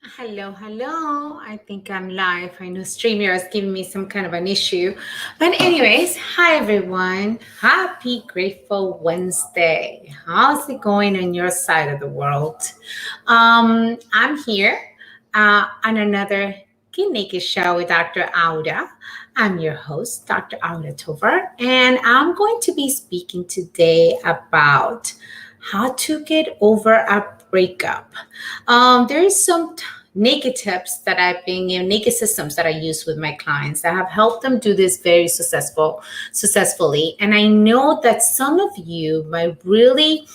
Hello, hello. I think I'm live. I know StreamYard is giving me some kind of an issue. But, anyways, hi everyone. Happy Grateful Wednesday. How's it going on your side of the world? I'm here on another Get Naked show with Dr. Auda. I'm your host, Dr. Auda Tovar, and I'm going to be speaking today about how to get over a breakup. There is some naked tips that I've been, naked systems that I use with my clients that have helped them do this very successfully. And I know that some of you might really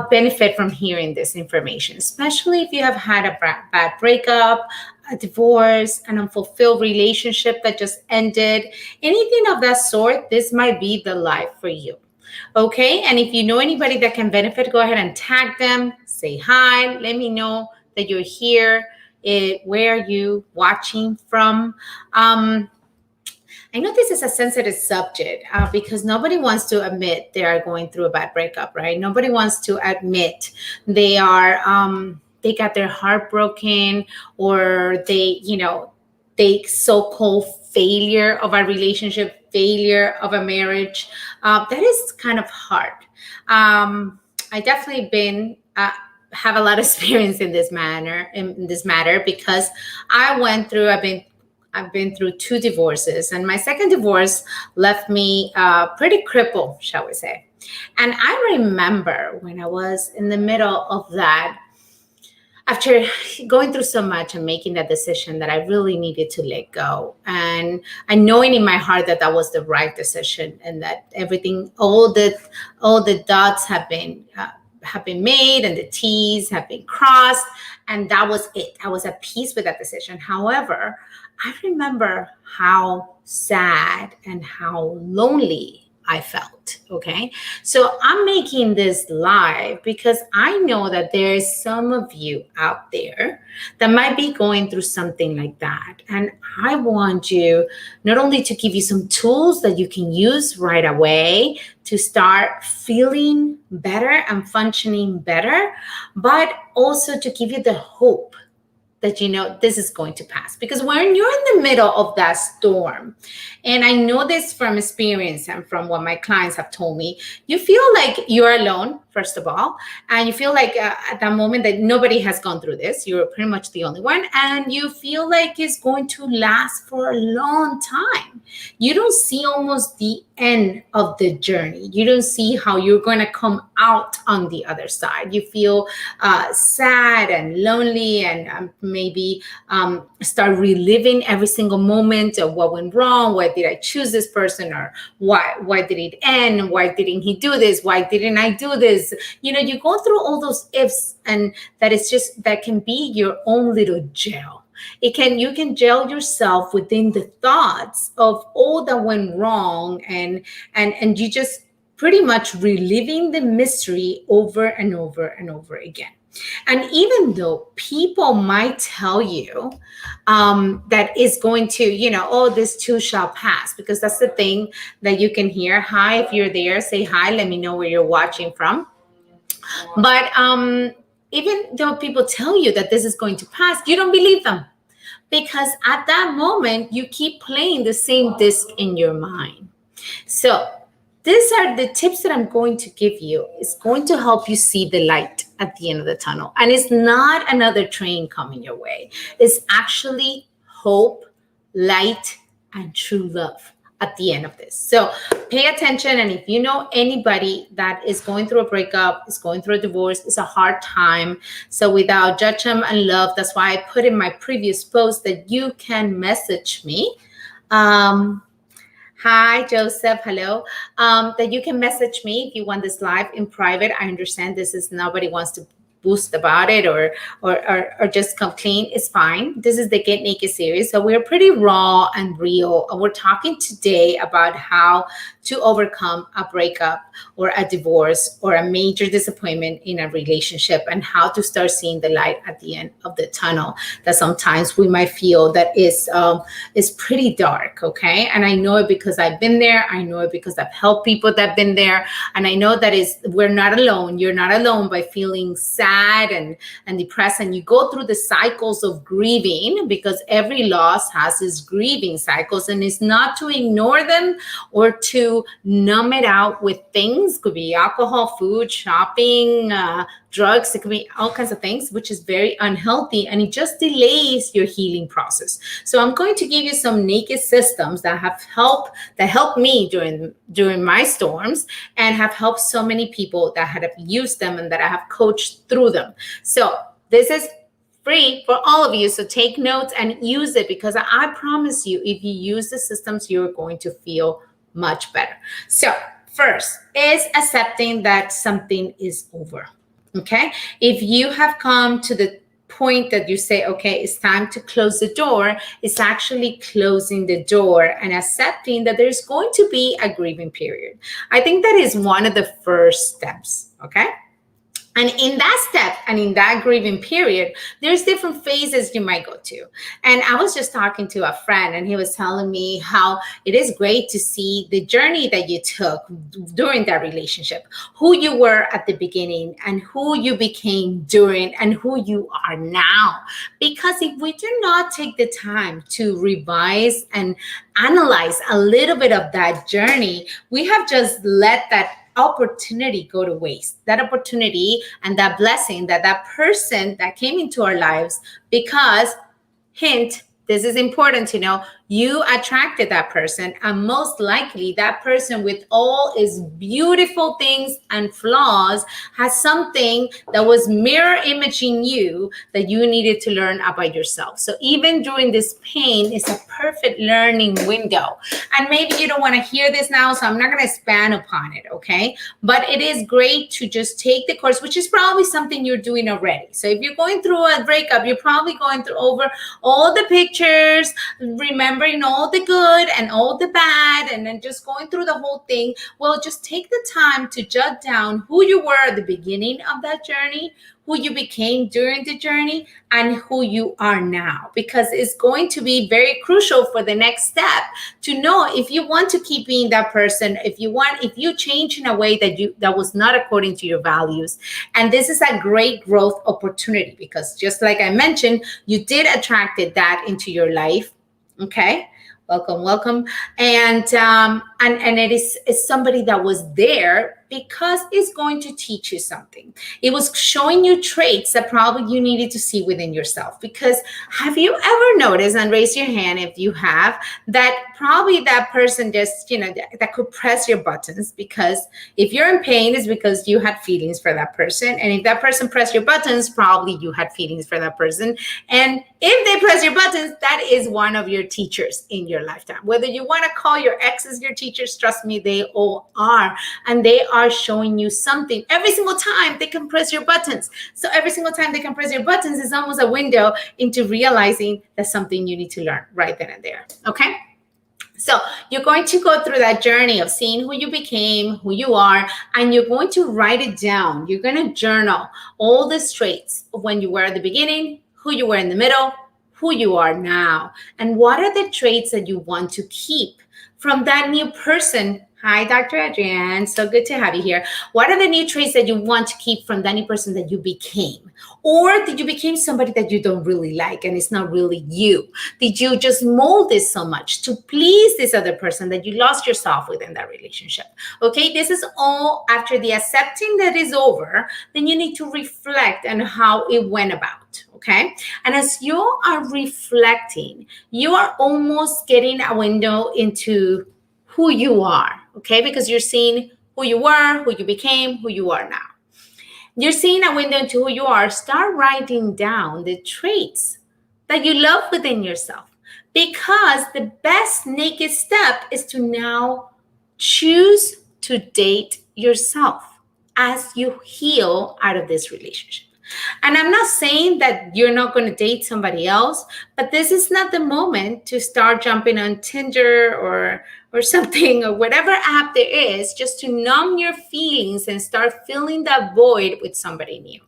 benefit from hearing this information, especially if you have had a bad breakup, a divorce, an unfulfilled relationship that just ended, anything of that sort. This might be the life for you. Okay. And if you know anybody that can benefit, go ahead and tag them, say hi, let me know that you're here. Where are you watching from? I know this is a sensitive subject because nobody wants to admit they are going through a bad breakup, right? Nobody wants to admit they got their heart broken, or they so-called failure of a relationship, failure of a marriage. That is kind of hard. I definitely been have a lot of experience in this matter because I've been through two divorces, and my second divorce left me pretty crippled, shall we say. And I remember when I was in the middle of that, after going through so much and making that decision that I really needed to let go, and I knowing in my heart that that was the right decision, and that everything, all the dots have been made and the T's have been crossed, and that was it. I was at peace with that decision. However, I remember how sad and how lonely I felt. Okay. So I'm making this live because I know that there's some of you out there that might be going through something like that. And I want you not only to give you some tools that you can use right away to start feeling better and functioning better, but also to give you the hope that this is going to pass. Because when you're in the middle of that storm, and I know this from experience and from what my clients have told me, you feel like you're alone, first of all, and you feel like at that moment that nobody has gone through this. You're pretty much the only one, and you feel like it's going to last for a long time. You don't see almost the end of the journey. You don't see how you're going to come out on the other side. You feel sad and lonely, and maybe start reliving every single moment of what went wrong. Why did I choose this person? Or why did it end? Why didn't he do this? Why didn't I do this? You go through all those ifs, and that can be your own little jail. You can jail yourself within the thoughts of all that went wrong, and you just pretty much reliving the mystery over and over and over again. And even though people might tell you that it's going to, oh, this too shall pass, because that's the thing that you can hear. Hi, if you're there, say hi. Let me know where you're watching from. But even though people tell you that this is going to pass, you don't believe them, because at that moment you keep playing the same disc in your mind. So these are the tips that I'm going to give you. It's going to help you see the light at the end of the tunnel. And it's not another train coming your way. It's actually hope, light, and true love at the end of this. So pay attention. And if you know anybody that is going through a breakup, is going through a divorce, it's a hard time. So without judgment and love, that's why I put in my previous post that you can message me. Hi, Joseph. Hello. That you can message me if you want this live in private. I understand this is nobody wants to boost about it or just come clean. It's fine. This is the Get Naked series. So we're pretty raw and real. And we're talking today about how to overcome a breakup or a divorce or a major disappointment in a relationship, and how to start seeing the light at the end of the tunnel that sometimes we might feel that is pretty dark. Okay, and I know it because I've been there. I know it because I've helped people that've been there, and I know that is we're not alone. You're not alone by feeling sad and depressed, and you go through the cycles of grieving, because every loss has its grieving cycles, and it's not to ignore them or to numb it out with things. Could be alcohol, food, shopping, drugs. It could be all kinds of things, which is very unhealthy, and it just delays your healing process. So I'm going to give you some naked systems that helped me during my storms, and have helped so many people that have used them and that I have coached through them. So this is free for all of you. So take notes and use it, because I promise you, if you use the systems, you're going to feel much better. So first is accepting that something is over. Okay. If you have come to the point that you say, okay, it's time to close the door, it's actually closing the door and accepting that there's going to be a grieving period. I think that is one of the first steps. Okay. And in that step and in that grieving period, there's different phases you might go to. And I was just talking to a friend, and he was telling me how it is great to see the journey that you took during that relationship, who you were at the beginning and who you became during and who you are now. Because if we do not take the time to revise and analyze a little bit of that journey, we have just let that opportunity go to waste. That opportunity and that blessing that person that came into our lives, because, hint, this is important to know, you attracted that person, and most likely that person, with all its beautiful things and flaws, has something that was mirror imaging you that you needed to learn about yourself. So even during this pain, it's a perfect learning window. And maybe you don't want to hear this now, so I'm not going to expand upon it, okay? But it is great to just take the course, which is probably something you're doing already. So if you're going through a breakup, you're probably going through over all the pictures, remembering all the good and all the bad, and then just going through the whole thing. Well, just take the time to jot down who you were at the beginning of that journey, who you became during the journey, and who you are now, because it's going to be very crucial for the next step to know if you want to keep being that person, if you change in a way that was not according to your values. And this is a great growth opportunity, because just like I mentioned, you did attracted that into your life. Okay. Welcome. And it is somebody that was there because it's going to teach you something. It was showing you traits that probably you needed to see within yourself. Because have you ever noticed, and raise your hand if you have, that probably that person just, that could press your buttons, because if you're in pain, it's because you had feelings for that person. And if that person pressed your buttons, probably you had feelings for that person. And if they press your buttons, that is one of your teachers in your lifetime. Whether you want to call your exes your teachers, trust me, they all are. And they are showing you something. Every single time they can press your buttons. So every single time they can press your buttons is almost a window into realizing that's something you need to learn right then and there. Okay? So you're going to go through that journey of seeing who you became, who you are, and you're going to write it down. You're going to journal all the traits of when you were at the beginning, who you were in the middle, who you are now, and what are the traits that you want to keep from that new person. Hi, Dr. Adrienne. So good to have you here. What are the new traits that you want to keep from that new person that you became? Or did you become somebody that you don't really like and it's not really you? Did you just mold this so much to please this other person that you lost yourself within that relationship? Okay, this is all after the accepting that is over. Then you need to reflect on how it went about. Okay, and as you are reflecting, you are almost getting a window into who you are, okay? Because you're seeing who you were, who you became, who you are now. You're seeing a window into who you are. Start writing down the traits that you love within yourself, because the best naked step is to now choose to date yourself as you heal out of this relationship. And I'm not saying that you're not going to date somebody else, but this is not the moment to start jumping on Tinder or something, or whatever app there is, just to numb your feelings and start filling that void with somebody new.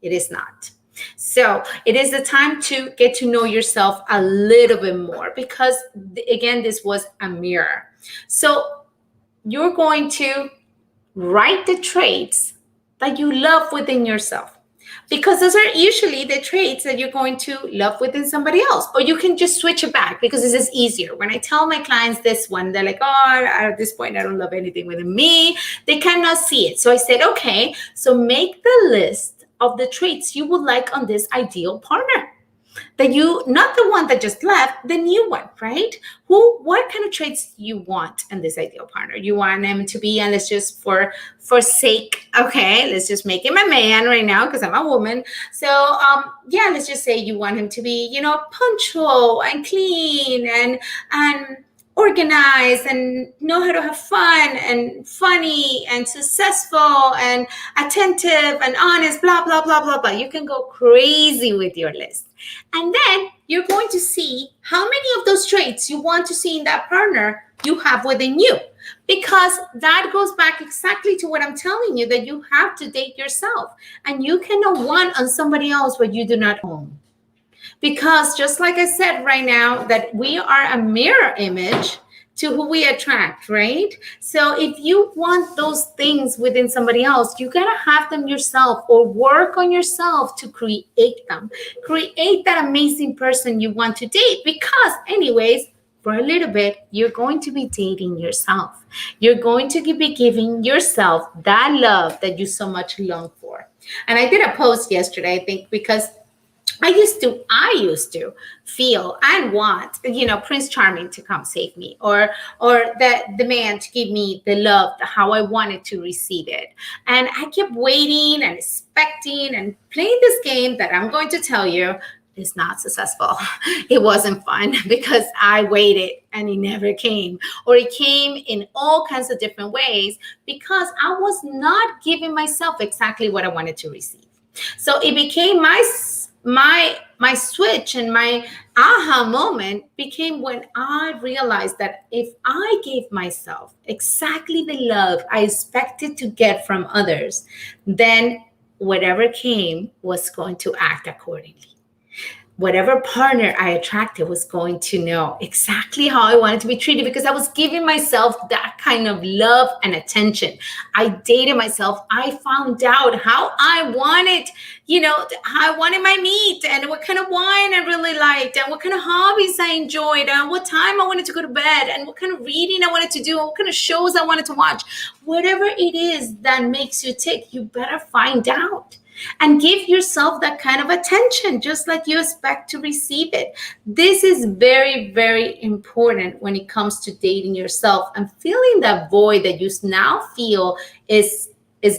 It is not. So it is the time to get to know yourself a little bit more, because again, this was a mirror. So you're going to write the traits that you love within yourself, because those are usually the traits that you're going to love within somebody else. Or you can just switch it back, because this is easier. When I tell my clients this one, they're like, oh, at this point I don't love anything within me. They cannot see it. So I said, okay, so make the list of the traits you would like on this ideal partner, that you, not the one that just left, the new one, right? What kind of traits you want in this ideal partner? You want him to be, and let's just for sake, okay, let's just make him a man right now because I'm a woman. So yeah, let's just say you want him to be, punctual and clean and organized and know how to have fun and funny and successful and attentive and honest, blah, blah, blah, blah, blah. You can go crazy with your list. And then you're going to see how many of those traits you want to see in that partner you have within you. Because that goes back exactly to what I'm telling you, that you have to date yourself. And you cannot want on somebody else what you do not own. Because just like I said right now, that we are a mirror image to who we attract, right? So if you want those things within somebody else, you gotta have them yourself, or work on yourself to create them. Create that amazing person you want to date, because anyways, for a little bit, you're going to be dating yourself. You're going to be giving yourself that love that you so much long for. And I did a post yesterday, I think, because I used to feel and want, Prince Charming to come save me, or the man to give me the love, how I wanted to receive it. And I kept waiting and expecting and playing this game that I'm going to tell you is not successful. It wasn't fun, because I waited and it never came, or it came in all kinds of different ways, because I was not giving myself exactly what I wanted to receive. So it became my switch, and my aha moment became when I realized that if I gave myself exactly the love I expected to get from others, then whatever came was going to act accordingly. Whatever partner I attracted was going to know exactly how I wanted to be treated, because I was giving myself that kind of love and attention. I dated myself. I found out how I wanted, how I wanted my meat, and what kind of wine I really liked, and what kind of hobbies I enjoyed, and what time I wanted to go to bed, and what kind of reading I wanted to do, and what kind of shows I wanted to watch. Whatever it is that makes you tick, you better find out. And give yourself that kind of attention, just like you expect to receive it. This is very, very important when it comes to dating yourself and feeling that void that you now feel is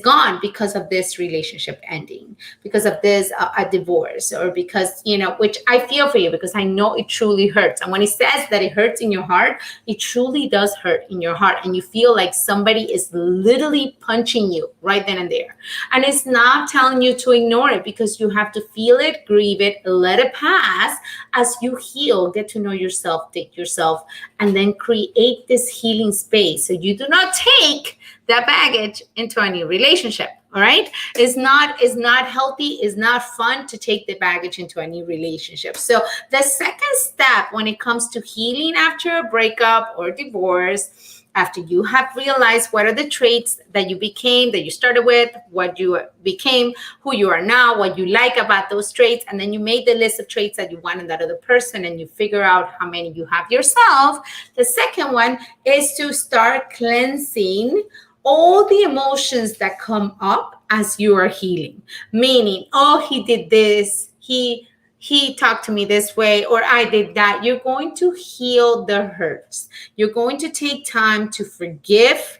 gone because of this relationship ending, because of this a divorce, or because, which I feel for you, because I know it truly hurts. And when it says that it hurts in your heart, it truly does hurt in your heart. And you feel like somebody is literally punching you right then and there. And it's not telling you to ignore it, because you have to feel it, grieve it, let it pass as you heal, get to know yourself, date yourself, and then create this healing space so you do not take that baggage into a new relationship. All right. It's not healthy. It's not fun to take the baggage into a new relationship. So the second step when it comes to healing after a breakup or divorce, after you have realized what are the traits that you became, that you started with, what you became, who you are now, what you like about those traits, and then you made the list of traits that you want in that other person, and you figure out how many you have yourself. The second one is to start cleansing all the emotions that come up as you are healing. Meaning, oh, he did this, he talked to me this way, or I did that. You're going to heal the hurts. You're going to take time to forgive,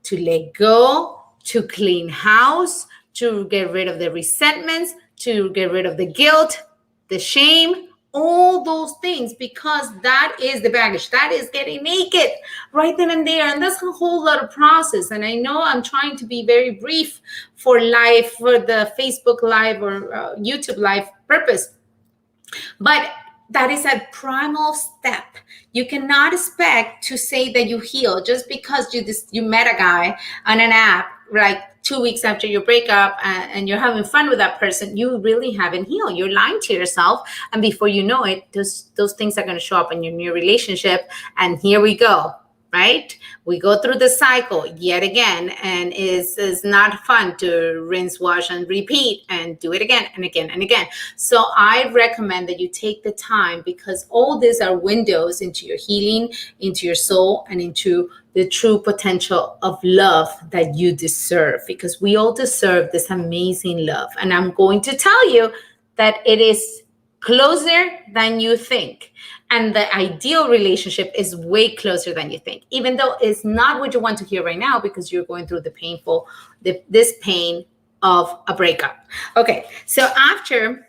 to let go, to clean house, to get rid of the resentments, to get rid of the guilt, the shame, all those things, because that is the baggage. That is getting naked right then and there. And that's a whole lot of process. And I know I'm trying to be very brief for the Facebook Live or YouTube Live purpose. But that is a primal step. You cannot expect to say that you heal just because you met a guy on an app like 2 weeks after your breakup, and you're having fun with that person. You really haven't healed. You're lying to yourself, and before you know it, those things are going to show up in your new relationship. And here we go, right? We go through the cycle yet again, and is not fun to rinse, wash, and repeat and do it again and again and again. So I recommend that you take the time, because all these are windows into your healing, into your soul, and into the true potential of love that you deserve, because we all deserve this amazing love. And I'm going to tell you that it is closer than you think. And the ideal relationship is way closer than you think, even though it's not what you want to hear right now, because you're going through this pain of a breakup. Okay, so after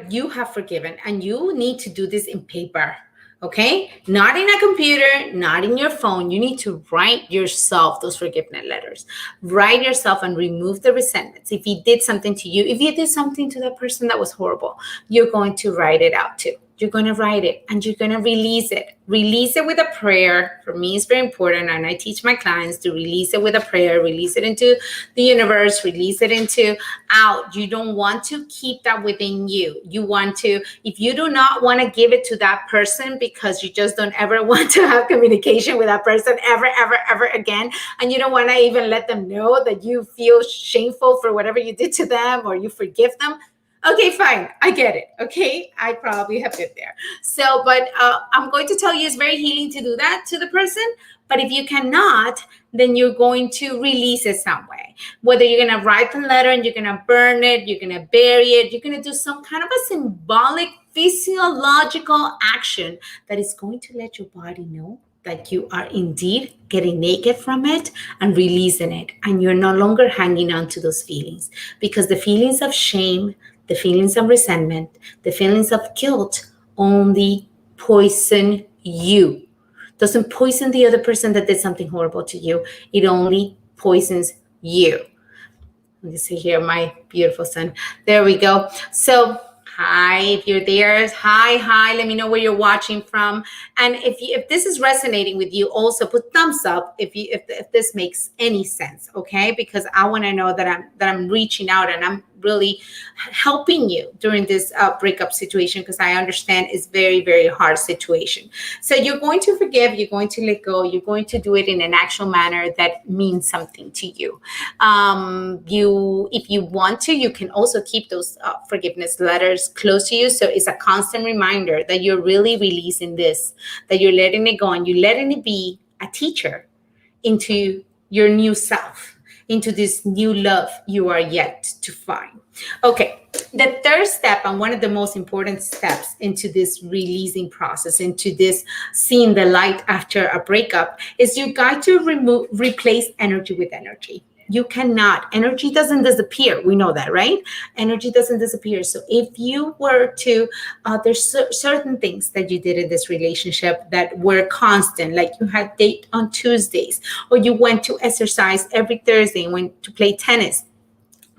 you have forgiven, and you need to do this in paper, okay? Not in a computer, not in your phone. You need to write yourself those forgiveness letters. Write yourself and remove the resentments. If he did something to you, if you did something to that person that was horrible, you're going to write it out too. You're going to write it, and you're going to release it. Release it with a prayer. For me, it's very important. And I teach my clients to release it with a prayer, release it into the universe, release it into out. You don't want to keep that within you. You want to, if you do not want to give it to that person because you just don't ever want to have communication with that person ever again, and you don't want to even let them know that you feel shameful for whatever you did to them, or you forgive them, okay, fine. I get it. Okay. I probably have been there. So, but I'm going to tell you, it's very healing to do that to the person. But if you cannot, then you're going to release it some way. Whether you're going to write the letter and you're going to burn it, you're going to bury it, you're going to do some kind of a symbolic physiological action that is going to let your body know that you are indeed getting naked from it and releasing it. And you're no longer hanging on to those feelings, because the feelings of shame, the feelings of resentment, the feelings of guilt only poison you. Doesn't poison the other person that did something horrible to you. It only poisons you. Let me see here, my beautiful son. There we go. So hi, if you're there, hi. Let me know where you're watching from. And if this is resonating with you, also put thumbs up if this makes any sense, okay? Because I want to know that I'm reaching out and I'm really helping you during this breakup situation, because I understand it's very, very hard situation. So you're going to forgive, you're going to let go, you're going to do it in an actual manner that means something to you. If you want to, you can also keep those forgiveness letters close to you. So it's a constant reminder that you're really releasing this, that you're letting it go, and you're letting it be a teacher into your new self, into this new love you are yet to find. Okay, the third step, and one of the most important steps into this releasing process, into this seeing the light after a breakup, is you got to replace energy with energy. You cannot. Energy doesn't disappear. We know that, right? Energy doesn't disappear. So if you were to, there's certain things that you did in this relationship that were constant, like you had date on Tuesdays, or you went to exercise every Thursday and went to play tennis,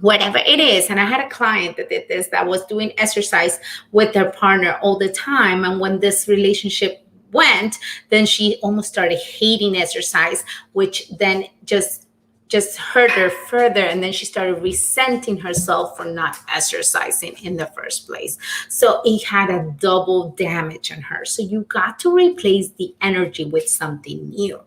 whatever it is. And I had a client that did this, that was doing exercise with their partner all the time. And when this relationship went, then she almost started hating exercise, which then just hurt her further. And then she started resenting herself for not exercising in the first place. So it had a double damage on her. So you got to replace the energy with something new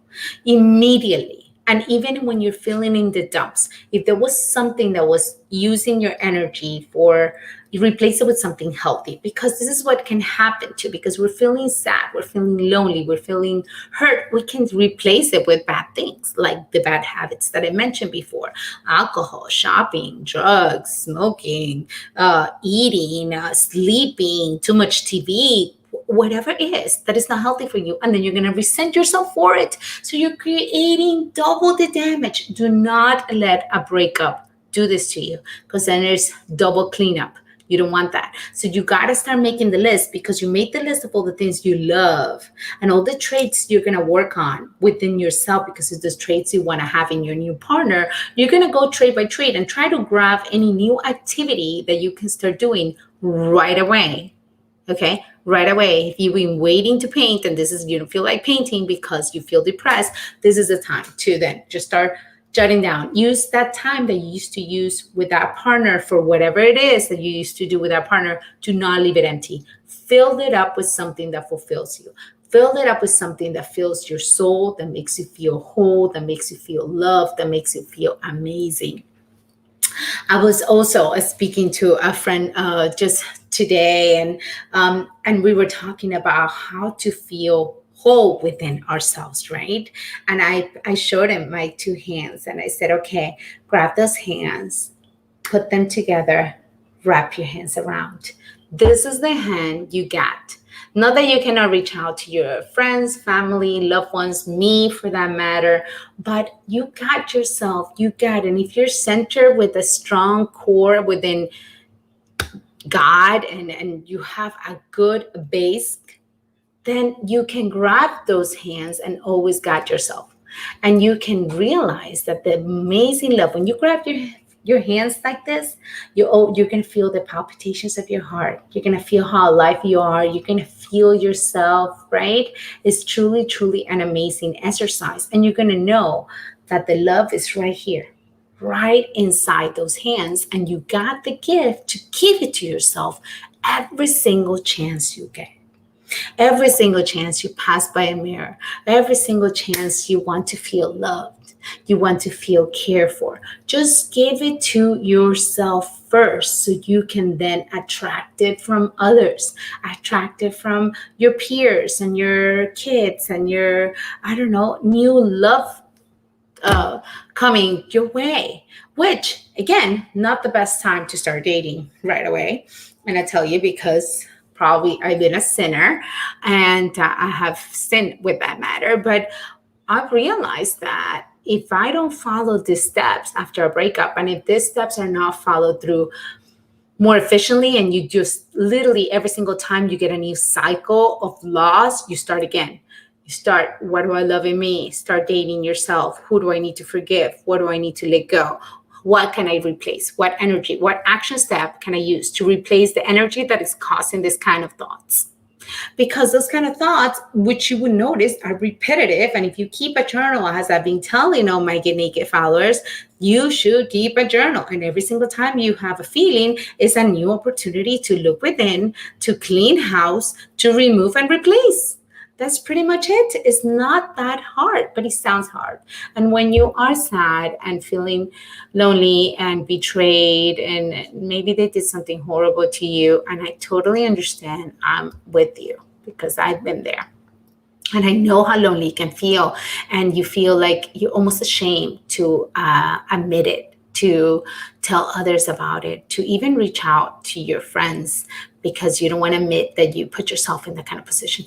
immediately. And even when you're feeling in the dumps, if there was something that was using your energy for, you replace it with something healthy, because this is what can happen too, because we're feeling sad, we're feeling lonely, we're feeling hurt. We can replace it with bad things, like the bad habits that I mentioned before: alcohol, shopping, drugs, smoking, eating, sleeping, too much TV, whatever it is that is not healthy for you. And then you're going to resent yourself for it. So you're creating double the damage. Do not let a breakup do this to you, because then there's double cleanup. You don't want that. So you got to start making the list, because you made the list of all the things you love and all the traits you're going to work on within yourself, because it's the traits you want to have in your new partner. You're going to go trait by trait and try to grab any new activity that you can start doing right away. Okay, right away. If you've been waiting to paint and you don't feel like painting because you feel depressed, this is the time to then just start jotting down. Use that time that you used to use with that partner for whatever it is that you used to do with that partner. Do not leave it empty. Fill it up with something that fulfills you. Fill it up with something that fills your soul, that makes you feel whole, that makes you feel loved, that makes you feel amazing. I was also speaking to a friend just today, and we were talking about how to feel whole within ourselves, right? And I showed him my two hands, and I said, okay, grab those hands, put them together, wrap your hands around. This is the hand you got. Not that you cannot reach out to your friends, family, loved ones, me for that matter, but you got yourself, you got. And if you're centered with a strong core within God, and you have a good base, then you can grab those hands and always guide yourself. And you can realize that the amazing love, when you grab your hands like this, you can feel the palpitations of your heart. You're gonna feel how alive you are. You're gonna feel yourself, right? It's truly, truly an amazing exercise. And you're gonna know that the love is right here, right inside those hands. And you got the gift to give it to yourself every single chance you get. Every single chance you pass by a mirror, every single chance you want to feel loved, you want to feel cared for, just give it to yourself first so you can then attract it from others, attract it from your peers and your kids and your, I don't know, new love coming your way, which again, not the best time to start dating right away. And I tell you, because probably I've been a sinner and I have sinned with that matter. But I've realized that if I don't follow these steps after a breakup, and if these steps are not followed through more efficiently, and you just literally every single time you get a new cycle of loss, you start again. You start, what do I love in me? Start dating yourself. Who do I need to forgive? What do I need to let go? What can I replace? What energy, what action step can I use to replace the energy that is causing this kind of thoughts? Because those kind of thoughts, which you would notice are repetitive. And if you keep a journal, as I've been telling all my Get Naked followers, you should keep a journal. And every single time you have a feeling, is a new opportunity to look within, to clean house, to remove and replace. That's pretty much it. It's not that hard, but it sounds hard. And when you are sad and feeling lonely and betrayed, and maybe they did something horrible to you, and I totally understand, I'm with you because I've been there. And I know how lonely you can feel, and you feel like you're almost ashamed to admit it, to tell others about it, to even reach out to your friends because you don't want to admit that you put yourself in that kind of position.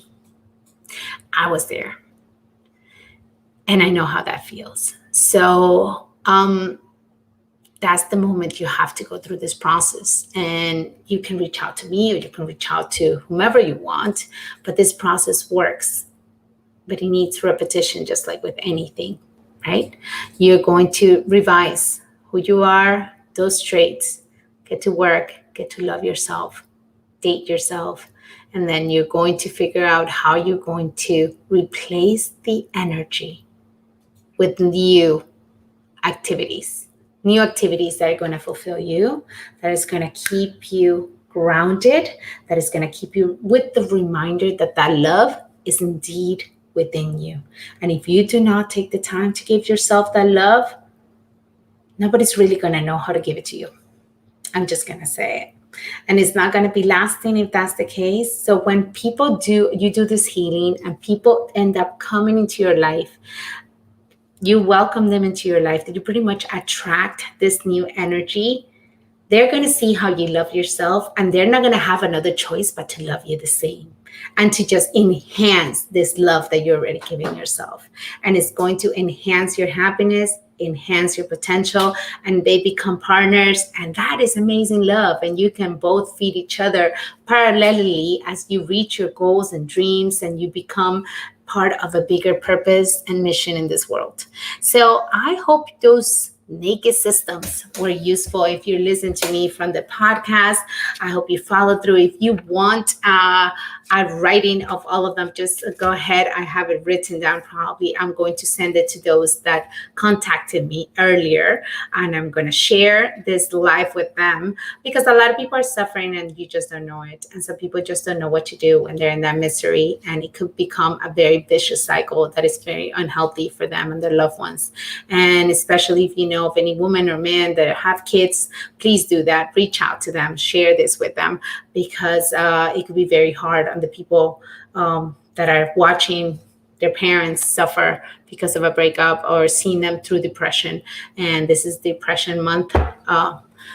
I was there, and I know how that feels. So that's the moment you have to go through this process. And you can reach out to me, or you can reach out to whomever you want, but this process works. But it needs repetition, just like with anything, right? You're going to revise who you are, those traits, get to work, get to love yourself, date yourself, and then you're going to figure out how you're going to replace the energy with new activities that are going to fulfill you, that is going to keep you grounded, that is going to keep you with the reminder that that love is indeed within you. And if you do not take the time to give yourself that love, nobody's really going to know how to give it to you. I'm just going to say it. And it's not going to be lasting if that's the case. So when you do this healing and people end up coming into your life, you welcome them into your life, that you pretty much attract this new energy. They're going to see how you love yourself, and they're not going to have another choice but to love you the same, and to just enhance this love that you're already giving yourself. And it's going to enhance your happiness, enhance your potential, and they become partners. And that is amazing love. And you can both feed each other parallelly as you reach your goals and dreams, and you become part of a bigger purpose and mission in this world. So I hope those naked systems were useful. If you listen to me from the podcast, I hope you follow through. If you want a writing of all of them, just go ahead. I have it written down. Probably I'm going to send it to those that contacted me earlier, and I'm going to share this live with them, because a lot of people are suffering and you just don't know it. And some people just don't know what to do when they're in that misery, and it could become a very vicious cycle that is very unhealthy for them and their loved ones. And especially if you know of any woman or man that have kids, please do that. Reach out to them, share this with them, because it could be very hard on the people that are watching their parents suffer because of a breakup, or seeing them through depression. And this is Depression Month.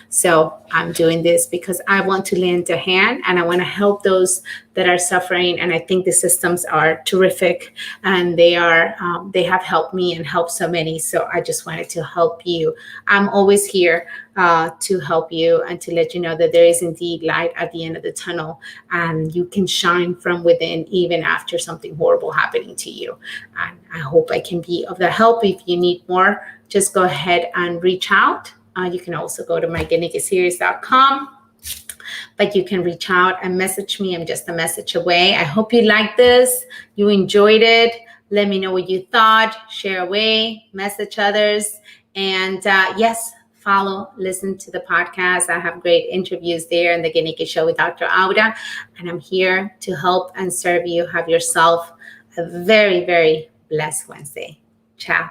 So I'm doing this because I want to lend a hand, and I want to help those that are suffering. And I think the systems are terrific, and they have helped me and helped so many. So I just wanted to help you. I'm always here to help you and to let you know that there is indeed light at the end of the tunnel, and you can shine from within even after something horrible happening to you. And I hope I can be of the help. If you need more, just go ahead and reach out. You can also go to mygetnakedseries.com, but you can reach out and message me. I'm just a message away. I hope you liked this. You enjoyed it. Let me know what you thought. Share away, message others. And yes, follow, listen to the podcast. I have great interviews there in the Get Naked Show with Dr. Aura. And I'm here to help and serve you. Have yourself a very, very blessed Wednesday. Ciao.